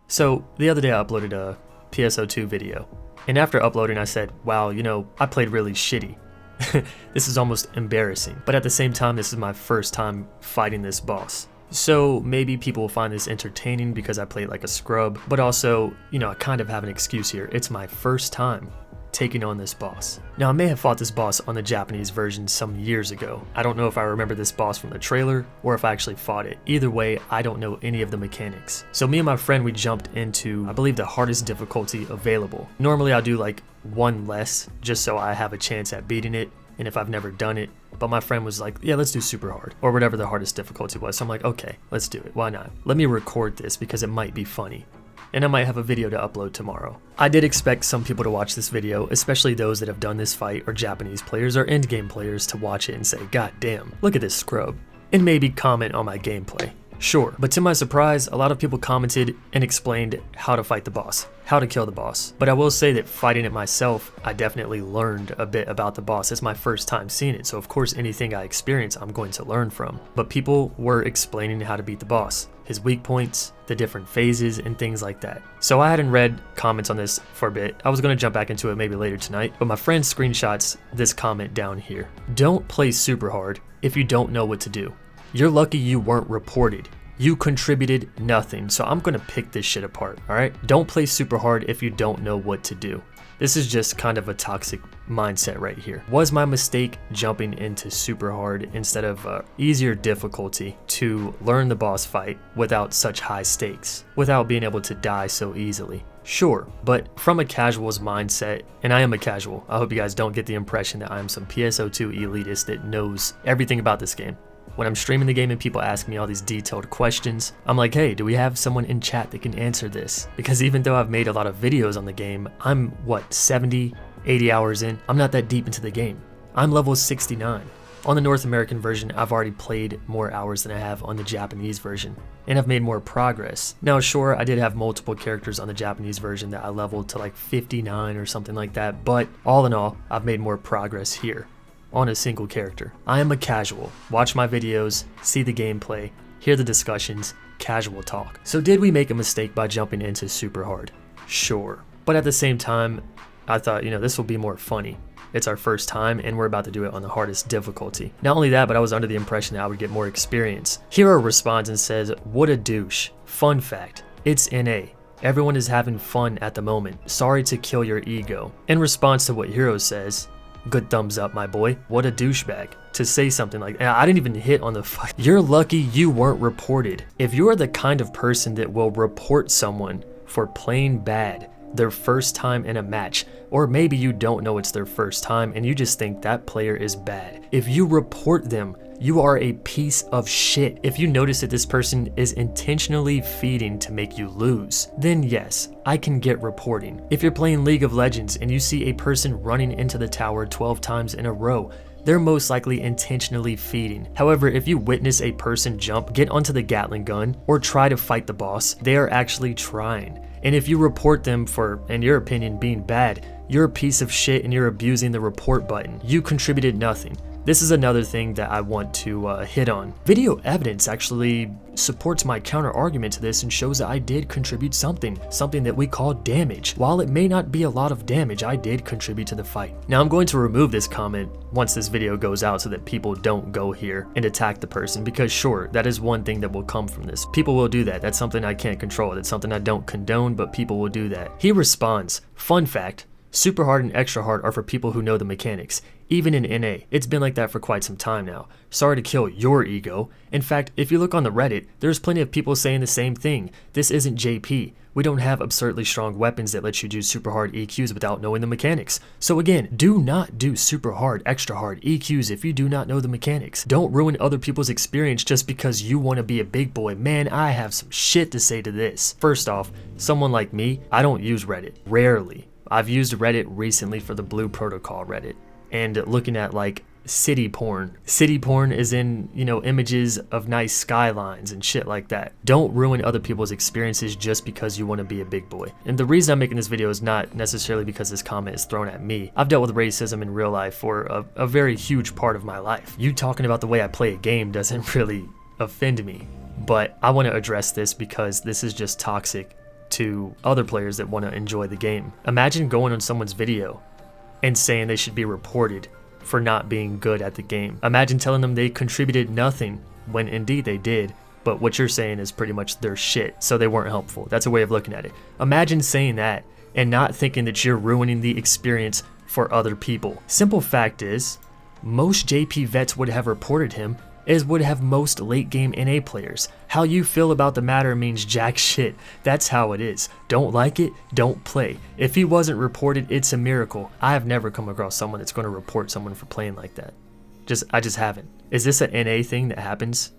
So the other day I uploaded a PSO2 video, and after uploading I said, wow, I played really shitty. This is almost embarrassing, but at the same time this is my first time fighting this boss. So maybe people will find this entertaining because I played like a scrub, but also, I kind of have an excuse here. It's my first time taking on this boss. Now I may have fought this boss on the Japanese version some years ago. I don't know if I remember this boss from the trailer or if I actually fought it. Either way, I don't know any of the mechanics. So me and my friend, we jumped into, I believe, the hardest difficulty available. Normally I'll do like one less just so I have a chance at beating it, and if I've never done it, but my friend was like, yeah, let's do super hard, or whatever the hardest difficulty was. So I'm like, okay, let's do it, why not? Let me record this because it might be funny, and I might have a video to upload tomorrow. I did expect some people to watch this video, especially those that have done this fight, or Japanese players or endgame players, to watch it and say, god damn, look at this scrub, and maybe comment on my gameplay. Sure, but to my surprise, a lot of people commented and explained how to fight the boss, how to kill the boss. But I will say that fighting it myself, I definitely learned a bit about the boss. It's my first time seeing it, so of course anything I experience I'm going to learn from. But people were explaining how to beat the boss, his weak points, the different phases, and things like that. So I hadn't read comments on this for a bit. I was going to jump back into it maybe later tonight, but my friend screenshots this comment down here. Don't play super hard if you don't know what to do. You're lucky you weren't reported. You contributed nothing, so I'm gonna pick this shit apart, alright? Don't play super hard if you don't know what to do. This is just kind of a toxic mindset right here. Was my mistake jumping into super hard instead of easier difficulty to learn the boss fight without such high stakes, without being able to die so easily? Sure, but from a casual's mindset, and I am a casual, I hope you guys don't get the impression that I'm some PSO2 elitist that knows everything about this game. When I'm streaming the game and people ask me all these detailed questions, I'm like, hey, do we have someone in chat that can answer this? Because even though I've made a lot of videos on the game, I'm, 70, 80 hours in? I'm not that deep into the game. I'm level 69. On the North American version, I've already played more hours than I have on the Japanese version, and I've made more progress. Now sure, I did have multiple characters on the Japanese version that I leveled to like 59 or something like that, but all in all, I've made more progress here on a single character. I am a casual. Watch my videos, see the gameplay, hear the discussions, casual talk. So did we make a mistake by jumping into super hard? Sure. But at the same time, I thought, this will be more funny. It's our first time and we're about to do it on the hardest difficulty. Not only that, but I was under the impression that I would get more experience. Hero responds and says, what a douche. Fun fact, it's NA. Everyone is having fun at the moment. Sorry to kill your ego. In response to what Hero says, good thumbs up, my boy. What a douchebag to say something like that. I didn't even hit on the fight. You're lucky you weren't reported. If you're the kind of person that will report someone for playing bad their first time in a match, or maybe you don't know it's their first time and you just think that player is bad, if you report them, you are a piece of shit. If you notice that this person is intentionally feeding to make you lose, then yes, I can get reporting. If you're playing League of Legends and you see a person running into the tower 12 times in a row, they're most likely intentionally feeding. However, if you witness a person jump, get onto the Gatling gun, or try to fight the boss, they are actually trying. And if you report them for, in your opinion, being bad, you're a piece of shit and you're abusing the report button. You contributed nothing. This is another thing that I want to hit on. Video evidence actually supports my counter argument to this and shows that I did contribute something that we call damage. While it may not be a lot of damage, I did contribute to the fight. Now I'm going to remove this comment once this video goes out so that people don't go here and attack the person, because sure, that is one thing that will come from this. People will do that. That's something I can't control. That's something I don't condone, but people will do that. He responds, fun fact, super hard and extra hard are for people who know the mechanics. Even in NA, it's been like that for quite some time now. Sorry to kill your ego. In fact, if you look on the Reddit, there's plenty of people saying the same thing. This isn't JP. We don't have absurdly strong weapons that let you do super hard EQs without knowing the mechanics. So again, do not do super hard, extra hard EQs if you do not know the mechanics. Don't ruin other people's experience just because you want to be a big boy. Man, I have some shit to say to this. First off, someone like me, I don't use Reddit. Rarely. I've used Reddit recently for the Blue Protocol Reddit, and looking at like city porn. City porn is in, images of nice skylines and shit like that. Don't ruin other people's experiences just because you want to be a big boy. And the reason I'm making this video is not necessarily because this comment is thrown at me. I've dealt with racism in real life for a very huge part of my life. You talking about the way I play a game doesn't really offend me, but I want to address this because this is just toxic to other players that want to enjoy the game. Imagine going on someone's video and saying they should be reported for not being good at the game. Imagine telling them they contributed nothing when indeed they did, but what you're saying is pretty much their shit, so they weren't helpful. That's a way of looking at it. Imagine saying that and not thinking that you're ruining the experience for other people. Simple fact is, most JP vets would have reported him, as would have most late game NA players. How you feel about the matter means jack shit. That's how it is. Don't like it, don't play. If he wasn't reported, it's a miracle. I have never come across someone that's going to report someone for playing like that. I just haven't. Is this an NA thing that happens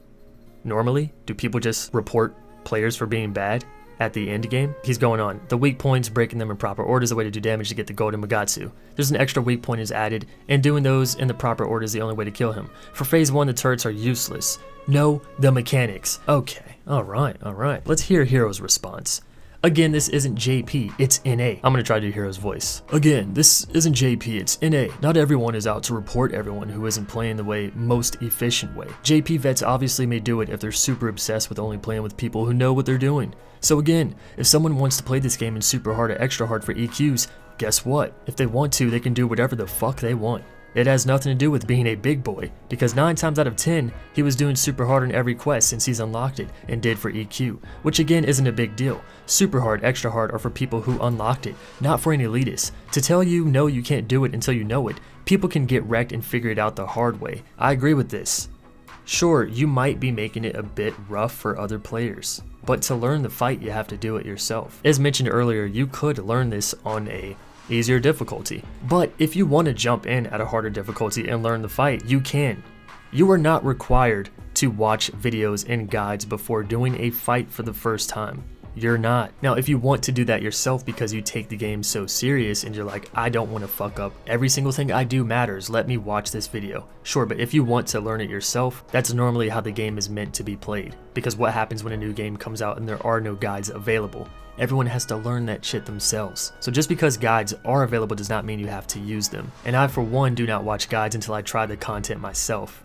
normally? Do people just report players for being bad at the end game? He's going on. The weak points, breaking them in proper order is the way to do damage to get the golden Magatsu. There's an extra weak point is added, and doing those in the proper order is the only way to kill him. For phase 1, the turrets are useless. Know the mechanics. Okay, alright. Let's hear Hero's response. Again, this isn't JP, it's NA. I'm gonna try to do Hero's voice. Again, this isn't JP, it's NA. Not everyone is out to report everyone who isn't playing the most efficient way. JP vets obviously may do it if they're super obsessed with only playing with people who know what they're doing. So again, if someone wants to play this game in super hard or extra hard for EQs, guess what? If they want to, they can do whatever the fuck they want. It has nothing to do with being a big boy, because 9 times out of 10, he was doing super hard on every quest since he's unlocked it and did for EQ, which again isn't a big deal. Super hard, extra hard are for people who unlocked it, not for an elitist. To tell you no, you can't do it until you know it, people can get wrecked and figure it out the hard way. I agree with this. Sure, you might be making it a bit rough for other players, but to learn the fight you have to do it yourself. As mentioned earlier, you could learn this on a easier difficulty, but if you want to jump in at a harder difficulty and learn the fight, you can. You are not required to watch videos and guides before doing a fight for the first time. You're not. Now, if you want to do that yourself because you take the game so serious and you're like, I don't want to fuck up, every single thing I do matters, let me watch this video. Sure, but if you want to learn it yourself, that's normally how the game is meant to be played. Because what happens when a new game comes out and there are no guides available? Everyone has to learn that shit themselves. So just because guides are available does not mean you have to use them. And I, for one, do not watch guides until I try the content myself.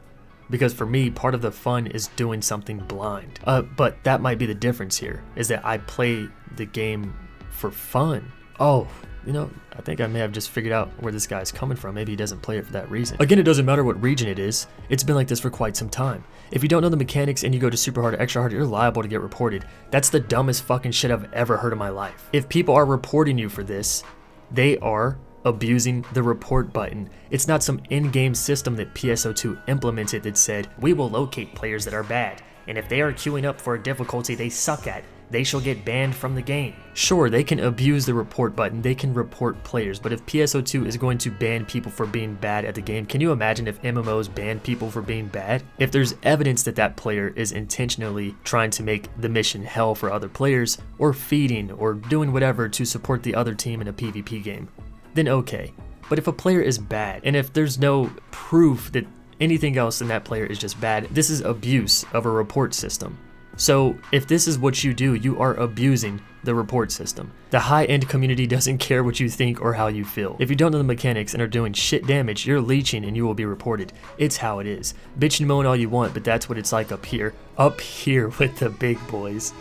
Because for me, part of the fun is doing something blind. But that might be the difference here, is that I play the game for fun. Oh, you know, I think I may have just figured out where this guy's coming from. Maybe he doesn't play it for that reason. Again, it doesn't matter what region it is. It's been like this for quite some time. If you don't know the mechanics and you go to super hard or extra hard, you're liable to get reported. That's the dumbest fucking shit I've ever heard in my life. If people are reporting you for this, they are abusing the report button. It's not some in-game system that PSO2 implemented that said, we will locate players that are bad, and if they are queuing up for a difficulty they suck at, they shall get banned from the game. Sure, they can abuse the report button, they can report players, but if PSO2 is going to ban people for being bad at the game, can you imagine if MMOs banned people for being bad? If there's evidence that that player is intentionally trying to make the mission hell for other players, or feeding, or doing whatever to support the other team in a PvP game, then okay. But if a player is bad, and if there's no proof that anything else in that player is just bad, this is abuse of a report system. So if this is what you do, you are abusing the report system. The high-end community doesn't care what you think or how you feel. If you don't know the mechanics and are doing shit damage, you're leeching and you will be reported. It's how it is. Bitch and moan all you want, but that's what it's like up here. Up here with the big boys.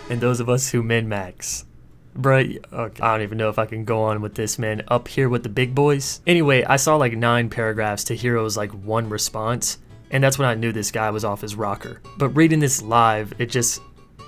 And those of us who min-max. Bruh, okay, I don't even know if I can go on with this, man. Up here with the big boys. Anyway, I saw like 9 paragraphs to Hero's like 1 response. And that's when I knew this guy was off his rocker. But reading this live,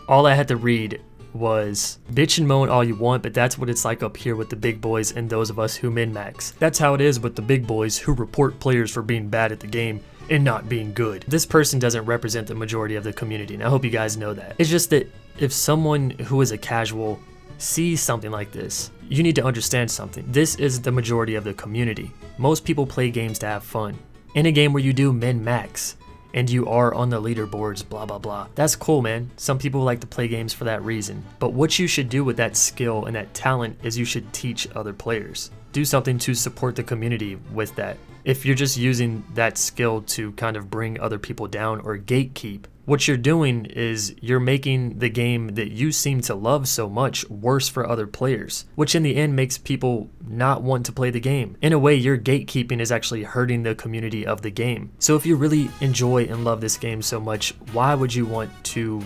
all I had to read was, bitch and moan all you want, but that's what it's like up here with the big boys and those of us who min-max. That's how it is with the big boys who report players for being bad at the game and not being good. This person doesn't represent the majority of the community, and I hope you guys know that. It's just that if someone who is a casual sees something like this, you need to understand something. This is the majority of the community. Most people play games to have fun. In a game where you do min-max, and you are on the leaderboards, blah blah blah. That's cool, man. Some people like to play games for that reason. But what you should do with that skill and that talent is you should teach other players. Do something to support the community with that. If you're just using that skill to kind of bring other people down or gatekeep, what you're doing is you're making the game that you seem to love so much worse for other players, which in the end makes people not want to play the game. In a way, your gatekeeping is actually hurting the community of the game. So if you really enjoy and love this game so much, why would you want to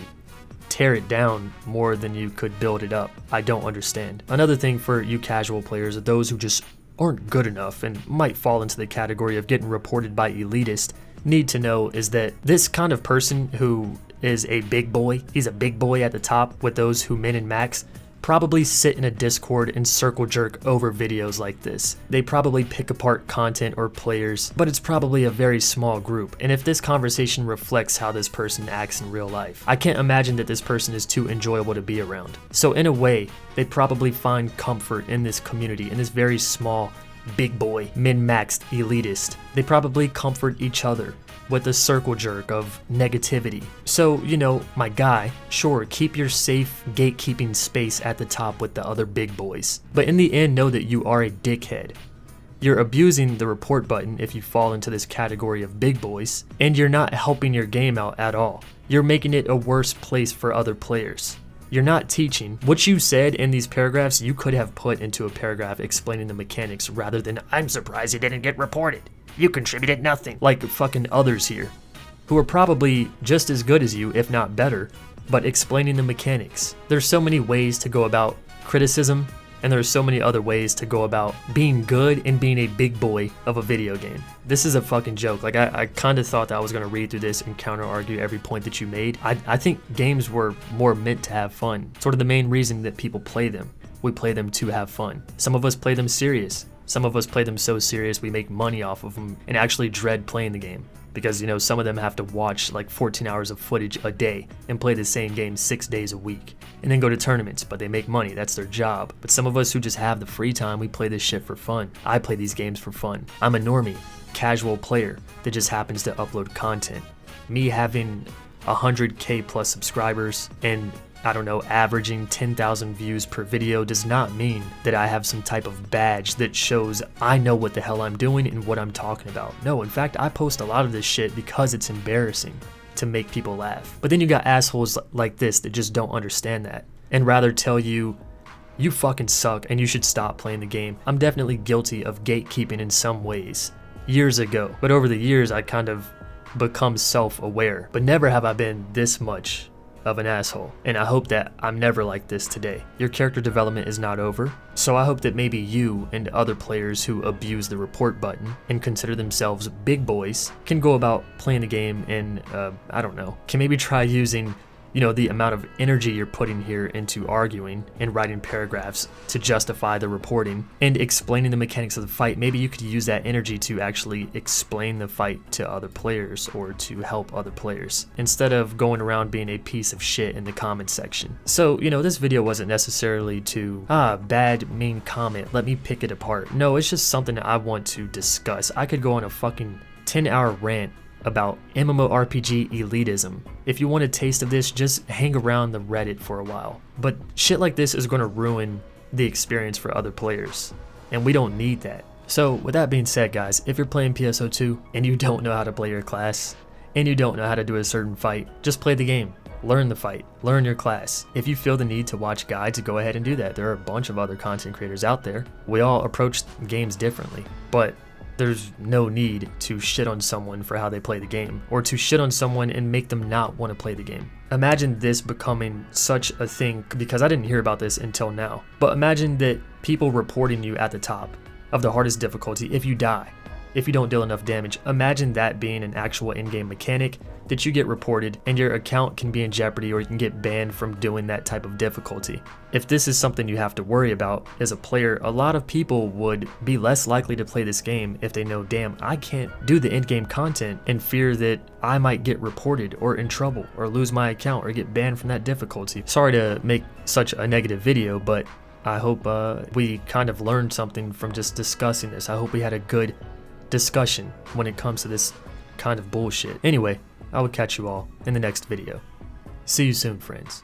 tear it down more than you could build it up. I don't understand. Another thing for you casual players, or those who just aren't good enough and might fall into the category of getting reported by elitist, need to know is that this kind of person who is a big boy, he's a big boy at the top with those who min and max, probably sit in a Discord and circle jerk over videos like this. They probably pick apart content or players, but it's probably a very small group. And if this conversation reflects how this person acts in real life, I can't imagine that this person is too enjoyable to be around. So in a way, they probably find comfort in this community, in this very small, big boy, min-maxed elitist. They probably comfort each other with a circle jerk of negativity. So, you know, my guy, sure, keep your safe gatekeeping space at the top with the other big boys. But in the end, know that you are a dickhead. You're abusing the report button if you fall into this category of big boys, and you're not helping your game out at all. You're making it a worse place for other players. You're not teaching. What you said in these paragraphs, you could have put into a paragraph explaining the mechanics rather than, I'm surprised it didn't get reported. You contributed nothing. Like fucking others here, who are probably just as good as you, if not better, but explaining the mechanics. There's so many ways to go about criticism, and there's so many other ways to go about being good and being a big boy of a video game. This is a fucking joke. Like, I kind of thought that I was going to read through this and counter-argue every point that you made. I think games were more meant to have fun. Sort of the main reason that people play them. We play them to have fun. Some of us play them serious. Some of us play them so serious we make money off of them and actually dread playing the game. Because, you know, some of them have to watch like 14 hours of footage a day and play the same game 6 days a week. And then go to tournaments, but they make money, that's their job. But some of us who just have the free time, we play this shit for fun. I play these games for fun. I'm a normie, casual player that just happens to upload content. Me having 100K plus subscribers and, I don't know, averaging 10,000 views per video does not mean that I have some type of badge that shows I know what the hell I'm doing and what I'm talking about. No, in fact, I post a lot of this shit because it's embarrassing to make people laugh. But then you got assholes like this that just don't understand that and rather tell you, you fucking suck and you should stop playing the game. I'm definitely guilty of gatekeeping in some ways, years ago. But over the years, I kind of become self-aware. But never have I been this much of an asshole, and I hope that I'm never like this today. Your character development is not over, so I hope that maybe you and other players who abuse the report button and consider themselves big boys can go about playing the game and, I don't know, can maybe try using, you know, the amount of energy you're putting here into arguing and writing paragraphs to justify the reporting and explaining the mechanics of the fight. Maybe you could use that energy to actually explain the fight to other players or to help other players instead of going around being a piece of shit in the comment section. So, you know, this video wasn't necessarily to, bad, mean comment, let me pick it apart. No, it's just something that I want to discuss. I could go on a fucking 10-hour rant about MMORPG elitism. If you want a taste of this, just hang around the Reddit for a while. But shit like this is going to ruin the experience for other players, and we don't need that. So with that being said, guys, if you're playing PSO2 and you don't know how to play your class, and you don't know how to do a certain fight, just play the game. Learn the fight, learn your class. If you feel the need to watch guides, go ahead and do that. There are a bunch of other content creators out there. We all approach games differently, but there's no need to shit on someone for how they play the game, or to shit on someone and make them not want to play the game. Imagine this becoming such a thing, because I didn't hear about this until now, but imagine that people reporting you at the top of the hardest difficulty if you die, if you don't deal enough damage. Imagine that being an actual in-game mechanic that you get reported and your account can be in jeopardy, or you can get banned from doing that type of difficulty. If this is something you have to worry about as a player, a lot of people would be less likely to play this game if they know, damn, I can't do the in-game content and fear that I might get reported or in trouble or lose my account or get banned from that difficulty. Sorry to make such a negative video, but I hope we kind of learned something from just discussing this. I hope we had a good discussion when it comes to this kind of bullshit. Anyway, I will catch you all in the next video. See you soon, friends.